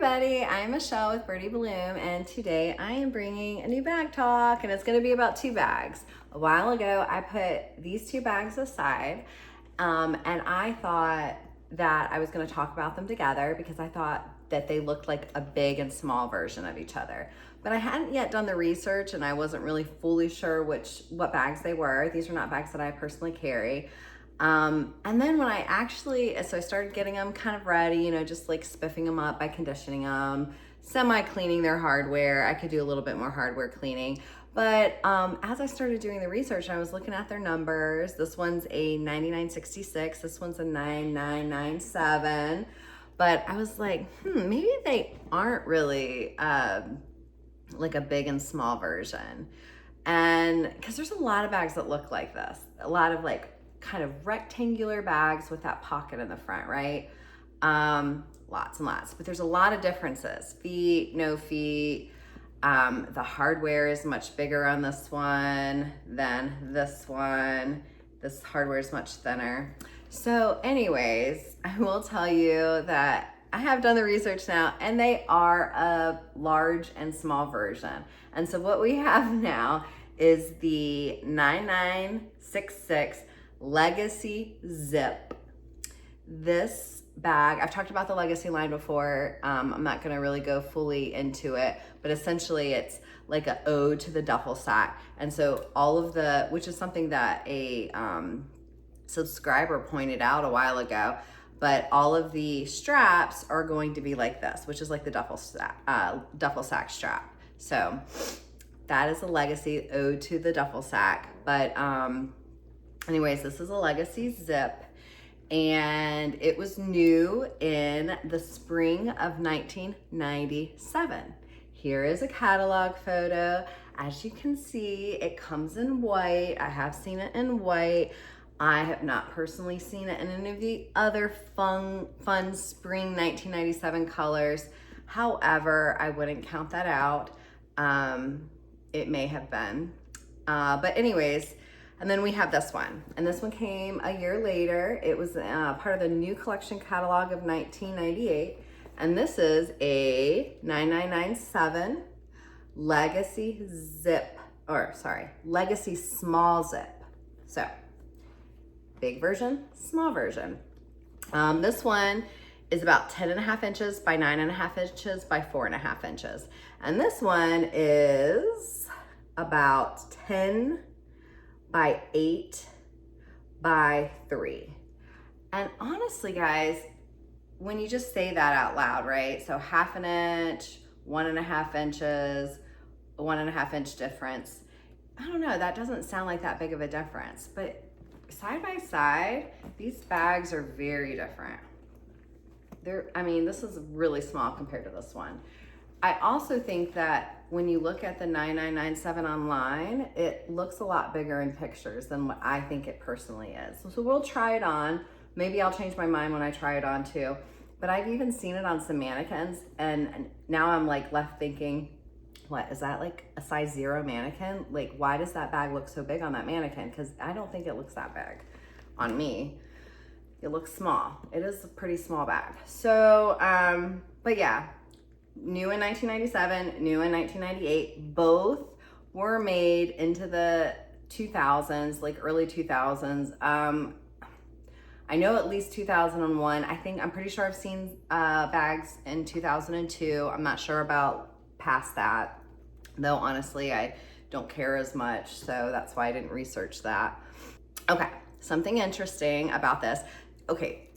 everybody, I'm Michelle with Birdie Bloom, and today I am bringing a new bag talk, and it's going to be about two bags. A while ago I put these two bags aside, and I thought that I was going to talk about them together because I thought that they looked like a big and small version of each other. But I hadn't yet done the research and I wasn't really fully sure what bags they were. These are not bags that I personally carry. And then when so I started getting them kind of ready, just like spiffing them up by conditioning them, semi-cleaning their hardware. I could do a little bit more hardware cleaning. But as I started doing the research, I was looking at their numbers. This one's a 9966, this one's a 9997. But I was like, maybe they aren't really like a big and small version. And because there's a lot of bags that look like this, a lot of like kind of rectangular bags with that pocket in the front, right? Lots and lots, but there's a lot of differences. Feet, no feet. The hardware is much bigger on this one than this one. This hardware is much thinner. So anyways, I will tell you that I have done the research now and they are a large and small version. And so what we have now is the 9966 Legacy Zip. This bag, I've talked about the Legacy line before. I'm not gonna really go fully into it, but essentially it's like an ode to the duffel sack. And so which is something that a subscriber pointed out a while ago, but all of the straps are going to be like this, which is like the duffel sack strap. So that is a Legacy ode to the duffel sack. But anyways, this is a Legacy Zip, and it was new in the spring of 1997. Here is a catalog photo. As you can see, it comes in white. I have seen it in white. I have not personally seen it in any of the other fun spring 1997 colors. However, I wouldn't count that out. It may have been. But anyways, and then we have this one. And this one came a year later. It was part of the new collection catalog of 1998. And this is a 9997 Legacy Legacy Small Zip. So, big version, small version. This one is about 10.5 inches by 9.5 inches by 4.5 inches. And this one is about 10 by 8 by 3. And honestly, guys, when you just say that out loud, right? So 1/2 inch, 1.5 inches, a 1.5 inch difference. I don't know, that doesn't sound like that big of a difference, but side by side, these bags are very different. This is really small compared to this one. I also think that when you look at the 9997 online, it looks a lot bigger in pictures than what I think it personally is. So we'll try it on. Maybe I'll change my mind when I try it on too. But I've even seen it on some mannequins, and now I'm like left thinking, what, is that like a size 0 mannequin? Like, why does that bag look so big on that mannequin? Because I don't think it looks that big on me. It looks small. It is a pretty small bag. So, but yeah, new in 1997, new in 1998. Both were made into the 2000s, like early 2000s. I know at least 2001. I'm pretty sure I've seen bags in 2002. I'm not sure about past that, though honestly I don't care as much, so that's why I didn't research that. Okay, something interesting about this. Okay,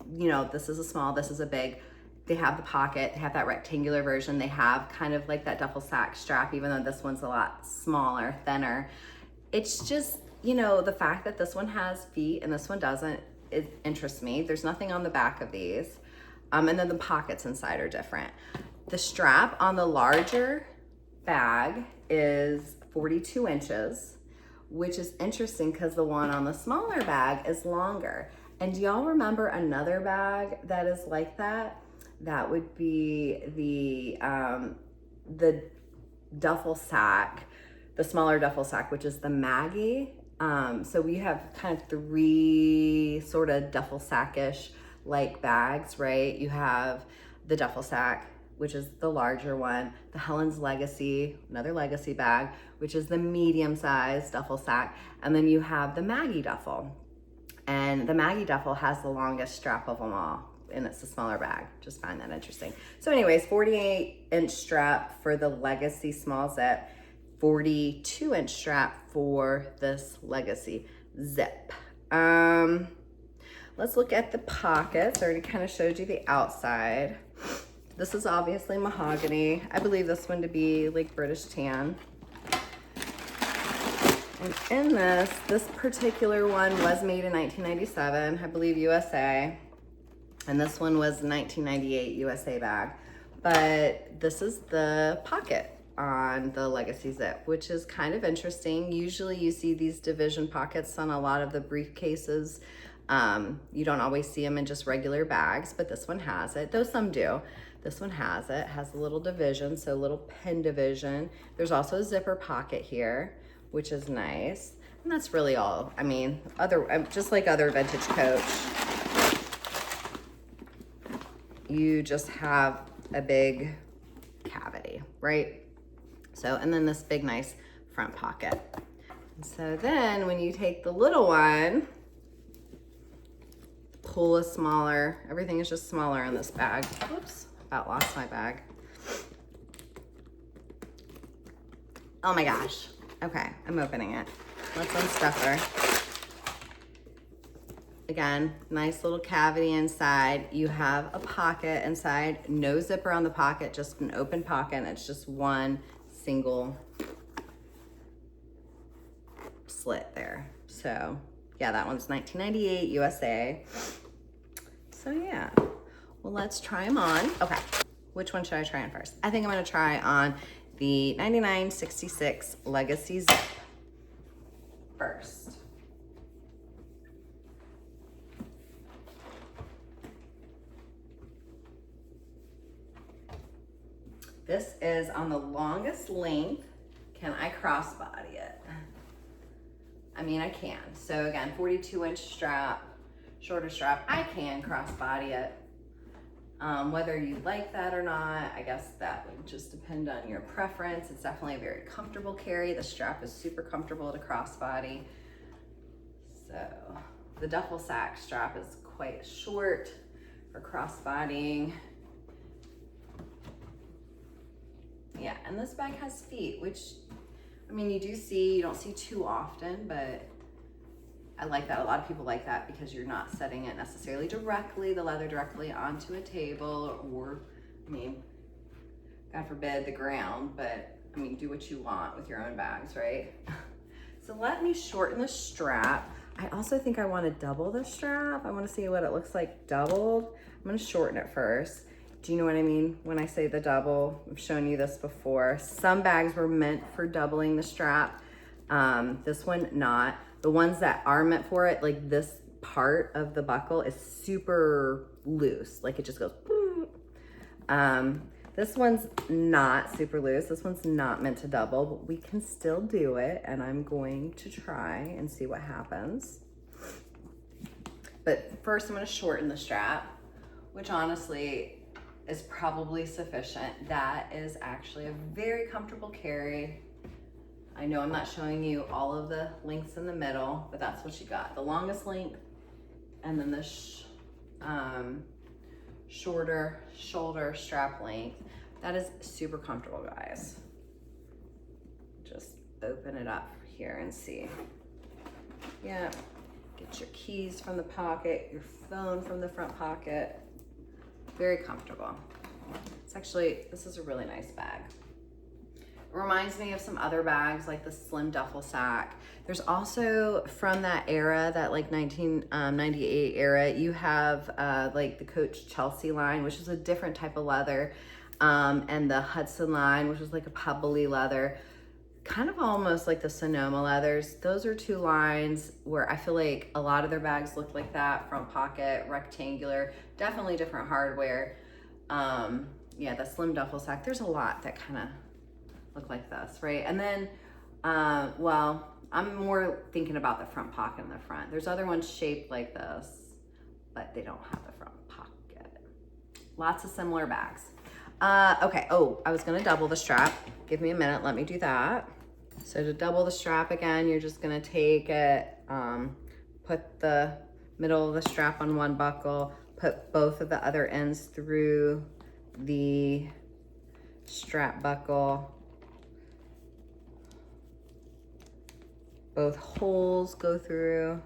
this is a small, this is a big. They have the pocket, they have that rectangular version, they have kind of like that duffel sack strap, even though this one's a lot smaller, thinner. It's just, the fact that this one has feet and this one doesn't, it interests me. There's nothing on the back of these. And then the pockets inside are different. The strap on the larger bag is 42 inches, which is interesting because the one on the smaller bag is longer. And do y'all remember another bag that is like that? That would be the duffel sack, the smaller duffel sack, which is the Maggie. So we have kind of 3 sort of duffel sackish like bags, right? You have the duffel sack, which is the larger one, the Helen's Legacy, another Legacy bag, which is the medium-sized duffel sack, and then you have the Maggie duffel. And the Maggie duffel has the longest strap of them all, and it's a smaller bag. Just find that interesting. So anyways, 48-inch strap for the Legacy small zip, 42-inch strap for this Legacy zip. Let's look at the pockets. I already kind of showed you the outside. This is obviously mahogany. I believe this one to be like British tan. And in this particular one was made in 1997, I believe USA. And this one was 1998 USA bag. But this is the pocket on the Legacy zip, which is kind of interesting. Usually you see these division pockets on a lot of the briefcases. You don't always see them in just regular bags, but this one has it, though some do. This one has a little division, so a little pin division. There's also a zipper pocket here, which is nice. And that's really all. I mean, just like other vintage Coach, you just have a big cavity, right? So, and then this big, nice front pocket. And so then when you take the little one, pull is smaller. Everything is just smaller in this bag. Whoops, about lost my bag. Oh my gosh. Okay, I'm opening it. Let's unstuff her. Again, nice little cavity inside. You have a pocket inside, no zipper on the pocket, just an open pocket. And it's just one single slit there. So yeah, that one's 1998 USA. So yeah, well, let's try them on. Okay, which one should I try on first? I think I'm gonna try on the 9966 Legacy zip first. This is on the longest length. Can I crossbody it? I mean, I can. So again, 42-inch strap, shorter strap. I can crossbody it. Whether you like that or not, I guess that would just depend on your preference. It's definitely a very comfortable carry. The strap is super comfortable to crossbody. So the duffel sack strap is quite short for crossbodying. Yeah, and this bag has feet, which, I mean, you don't see too often, but I like that. A lot of people like that because you're not setting it necessarily directly, the leather directly onto a table or, I mean, God forbid, the ground, but I mean, do what you want with your own bags, right? So let me shorten the strap. I also think I want to double the strap. I want to see what it looks like doubled. I'm going to shorten it first. Do you know what I mean when I say the double? I've shown you this before. Some bags were meant for doubling the strap. This one not. The ones that are meant for it, like this part of the buckle is super loose. Like it just goes, this one's not super loose. This one's not meant to double, but we can still do it. And I'm going to try and see what happens. But first I'm gonna shorten the strap, which honestly is probably sufficient. That is actually a very comfortable carry. I know I'm not showing you all of the lengths in the middle, but that's what you got. The longest length and then the shorter shoulder strap length. That is super comfortable, guys. Just open it up here and see. Yeah, get your keys from the pocket, your phone from the front pocket. Very comfortable. This is a really nice bag. It reminds me of some other bags like the slim duffel sack. There's also from that era, that like 1998 era, you have like the Coach Chelsea line, which is a different type of leather, and the Hudson line, which is like a pebbly leather, kind of almost like the Sonoma leathers. Those are two lines where I feel like a lot of their bags look like that, front pocket, rectangular, definitely different hardware. Yeah, the slim duffel sack, there's a lot that kind of look like this, right? And then, well, I'm more thinking about the front pocket in the front. There's other ones shaped like this, but they don't have the front pocket. Lots of similar bags. Okay, oh, I was gonna double the strap. Give me a minute, let me do that. So to double the strap again, you're just gonna take it, put the middle of the strap on one buckle, put both of the other ends through the strap buckle. Both holes go through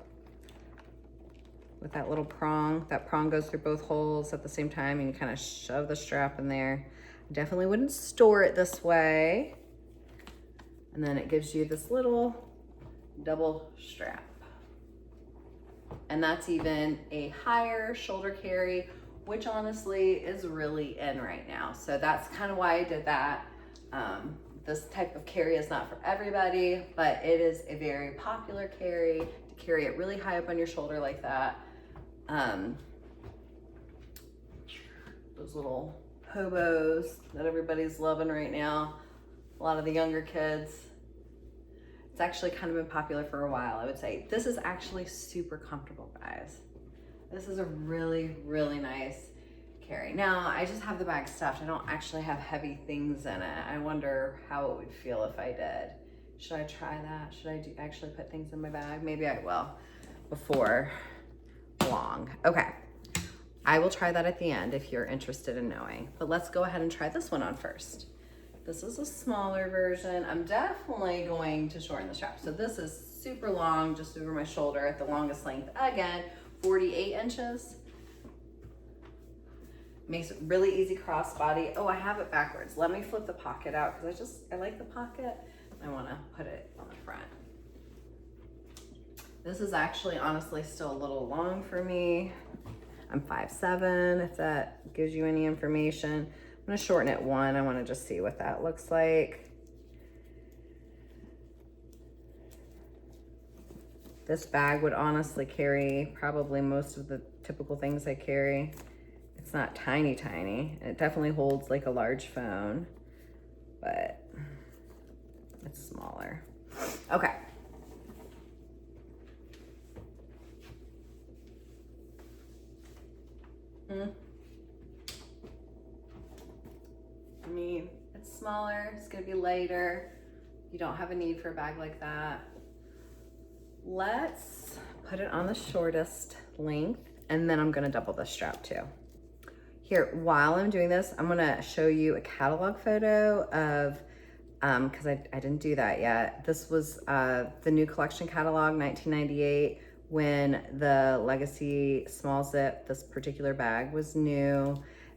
with that little prong. That prong goes through both holes at the same time, and you kind of shove the strap in there. Definitely wouldn't store it this way. And then it gives you this little double strap. And that's even a higher shoulder carry, which honestly is really in right now. So that's kind of why I did that. This type of carry is not for everybody, but it is a very popular carry to carry it really high up on your shoulder like that. Those little hobos that everybody's loving right now, a lot of the younger kids. It's actually kind of been popular for a while, I would say. This is actually super comfortable, guys. This is a really, really nice carry. Now, I just have the bag stuffed. I don't actually have heavy things in it. I wonder how it would feel if I did. Should I try that? Should I actually put things in my bag? Maybe I will before long. Okay, I will try that at the end if you're interested in knowing. But let's go ahead and try this one on first. This is a smaller version. I'm definitely going to shorten the strap. So this is super long, just over my shoulder at the longest length. Again, 48 inches. Makes it really easy crossbody. Oh, I have it backwards. Let me flip the pocket out because I like the pocket. I want to put it on the front. This is actually honestly still a little long for me. I'm 5'7", if that gives you any information. I'm gonna shorten it 1. I want to just see what that looks like. This bag would honestly carry probably most of the typical things I carry. It's not tiny, tiny. It definitely holds like a large phone, but it's smaller. Okay. I mean, it's smaller, it's gonna be lighter. You don't have a need for a bag like that. Let's put it on the shortest length, and then I'm gonna double the strap too. Here, while I'm doing this, I'm gonna show you a catalog photo of, because I didn't do that yet. This was the new collection catalog, 1998, when the Legacy Small Zip, this particular bag, was new.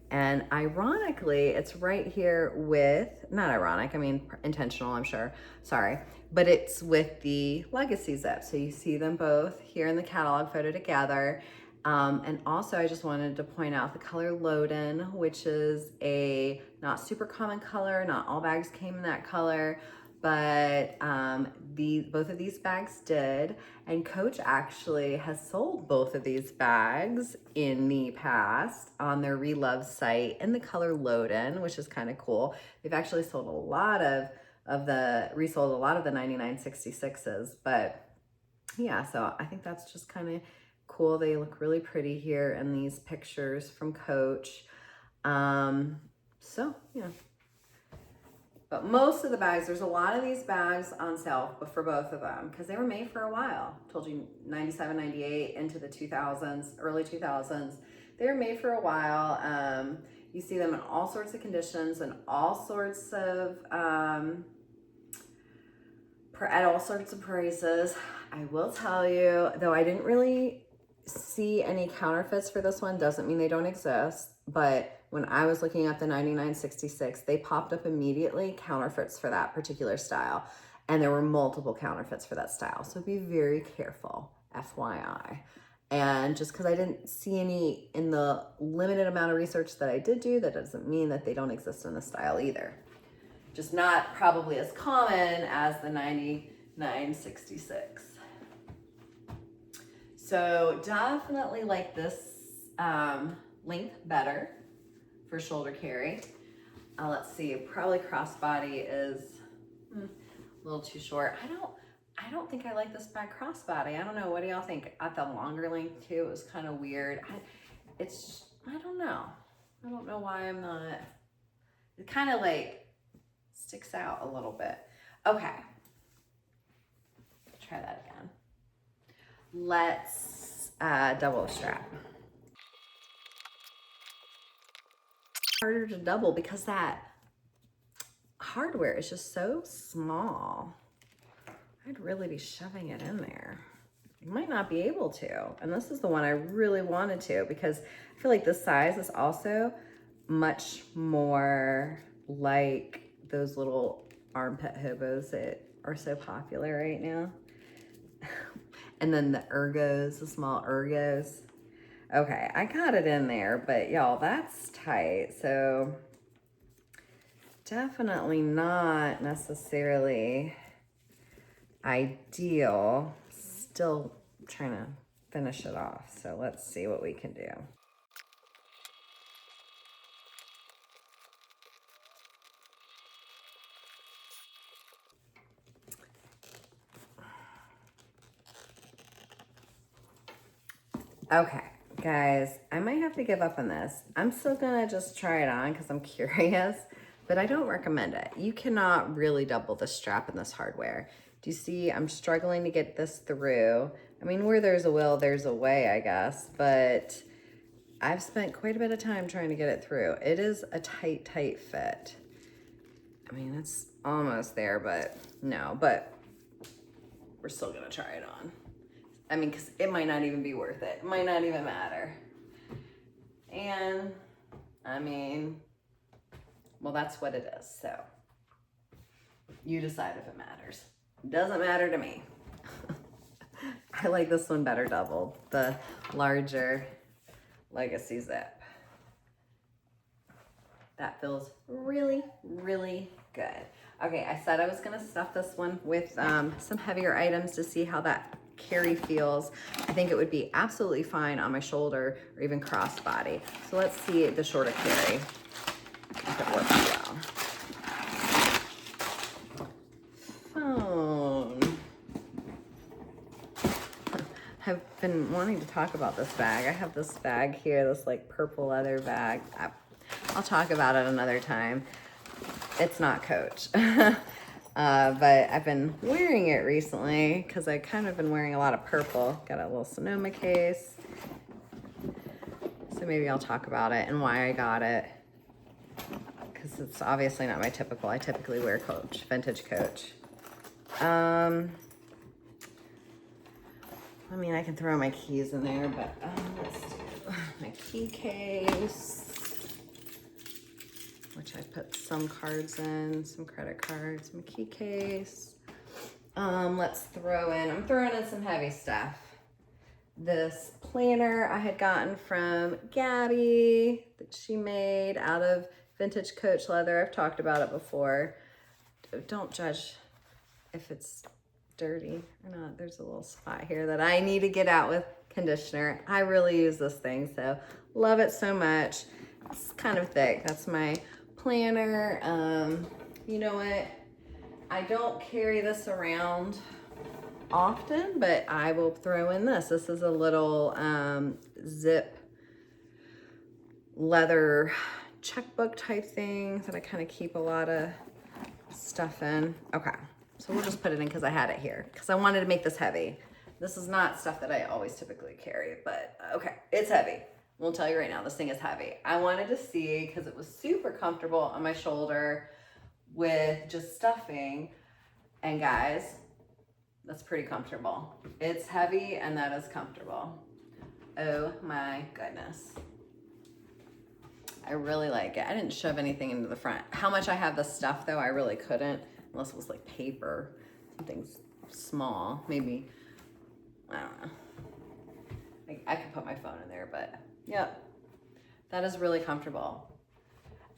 And ironically, it's right here with, not ironic, I mean intentional, I'm sure, sorry, but it's with the Legacy Zip. So you see them both here in the catalog photo together. And also I just wanted to point out the color Loden, which is a not super common color. Not all bags came in that color, but both of these bags did. And Coach actually has sold both of these bags in the past on their Relove site in the color Loden, which is kind of cool. They've actually sold resold a lot of the 9966s, but yeah, so I think that's just kind of cool. They look really pretty here in these pictures from Coach. So yeah. But most of the bags, there's a lot of these bags on sale, but for both of them, because they were made for a while. I told you 97, 98 into the 2000s, early 2000s. They were made for a while. You see them in all sorts of conditions and all sorts of, at all sorts of prices. I will tell you, though I didn't really see any counterfeits for this one, doesn't mean they don't exist, but when I was looking at the 9966, they popped up immediately, counterfeits for that particular style. And there were multiple counterfeits for that style. So be very careful, FYI. And just because I didn't see any in the limited amount of research that I did do, that doesn't mean that they don't exist in the style either. Just not probably as common as the 9966. So definitely like this length better for shoulder carry. Let's see, probably crossbody is a little too short. I don't think I like this bag crossbody. I don't know, what do y'all think? At the longer length too, it was kind of weird. I don't know. I don't know why I'm not it kind of like sticks out a little bit. Okay. Try that again. Let's double the strap. Harder to double because that hardware is just so small. I'd really be shoving it in there. You might not be able to. And this is the one I really wanted to, because I feel like the size is also much more like those little armpit hobos that are so popular right now. And then the ergos, the small ergos. Okay, I got it in there, but y'all, that's tight. So definitely not necessarily ideal. Still trying to finish it off. So let's see what we can do. Okay, guys, I might have to give up on this. I'm still gonna just try it on because I'm curious, but I don't recommend it. You cannot really double the strap in this hardware. Do you see I'm struggling to get this through? I mean, where there's a will, there's a way, I guess, but I've spent quite a bit of time trying to get it through. It is a tight, tight fit. I mean, it's almost there, but no, but we're still gonna try it on. I mean, because it might not even be worth it. It might not even matter. And, I mean, well, that's what it is. So, you decide if it matters. It doesn't matter to me. I like this one better doubled. The larger Legacy zip. That feels really, really good. Okay, I said I was gonna stuff this one with some heavier items to see how that carry feels. I think it would be absolutely fine on my shoulder or even crossbody. So let's see the shorter carry, if it works well. Phone. I've been wanting to talk about this bag. I have this bag here, this like purple leather bag. I'll talk about it another time. It's not Coach. But I've been wearing it recently because I kind of been wearing a lot of purple. Got a little Sonoma case. So maybe I'll talk about it and why I got it. Because it's obviously not my typical. I typically wear Coach, vintage Coach. I mean, I can throw my keys in there, but let's do my key case, which I put some cards in, some credit cards, my key case. Let's throw in, I'm throwing in some heavy stuff. This planner I had gotten from Gabby that she made out of vintage Coach leather. I've talked about it before. Don't judge if it's dirty or not. There's a little spot here that I need to get out with conditioner. I really use this thing, so love it so much. It's kind of thick. That's my planner. You know what? I don't carry this around often, but I will throw in this. This is a little zip leather checkbook type thing that I kind of keep a lot of stuff in. Okay, so we'll just put it in because I had it here because I wanted to make this heavy. This is not stuff that I always typically carry, but okay, it's heavy. We'll tell you right now, this thing is heavy. I wanted to see because it was super comfortable on my shoulder with just stuffing. And guys, that's pretty comfortable. It's heavy and that is comfortable. Oh my goodness. I really like it. I didn't shove anything into the front. How much I have this stuff though, I really couldn't, unless it was like paper, something small, maybe, I don't know. I could put my phone in there, but yep, that is really comfortable.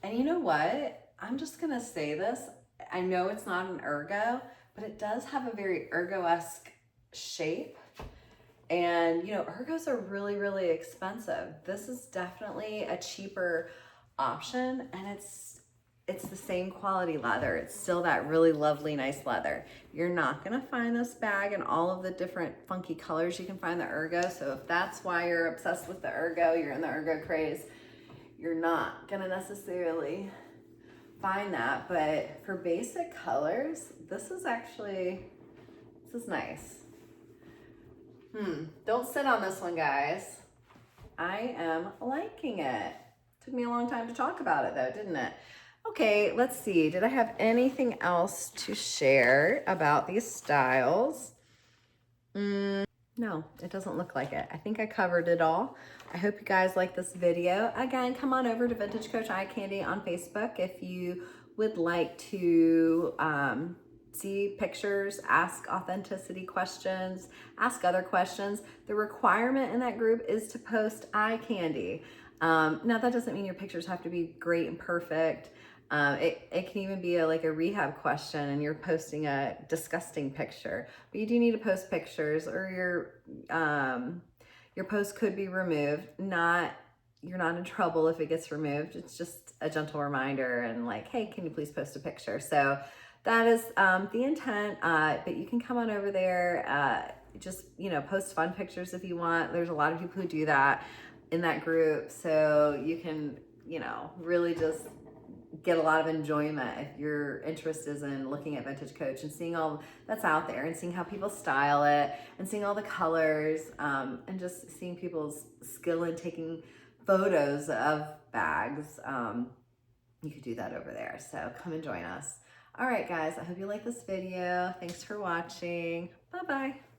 And you know what? I'm just gonna say this. I know it's not an ergo, but it does have a very ergo-esque shape. And you know, ergos are really, really expensive. This is definitely a cheaper option, and it's the same quality leather. It's still that really lovely, nice leather. You're not gonna find this bag in all of the different funky colors you can find the ergo. So if that's why you're obsessed with the ergo, you're in the ergo craze, you're not gonna necessarily find that, but for basic colors, this is nice. Don't sit on this one, guys. I am liking it. Took me a long time to talk about it though, didn't it? Okay, let's see. Did I have anything else to share about these styles? No, it doesn't look like it. I think I covered it all. I hope you guys like this video. Again, come on over to Vintage Coach Eye Candy on Facebook if you would like to see pictures, ask authenticity questions, ask other questions. The requirement in that group is to post eye candy. Now that doesn't mean your pictures have to be great and perfect. It can even be like a rehab question and you're posting a disgusting picture, but you do need to post pictures or your post could be removed. You're not in trouble if it gets removed. It's just a gentle reminder and like, hey, can you please post a picture? So that is the intent, but you can come on over there, just, post fun pictures if you want. There's a lot of people who do that in that group. So you can, really just get a lot of enjoyment if your interest is in looking at Vintage Coach and seeing all that's out there and seeing how people style it and seeing all the colors, and just seeing people's skill in taking photos of bags. You could do that over there. So come and join us. All right, guys, I hope you like this video. Thanks for watching. Bye-bye.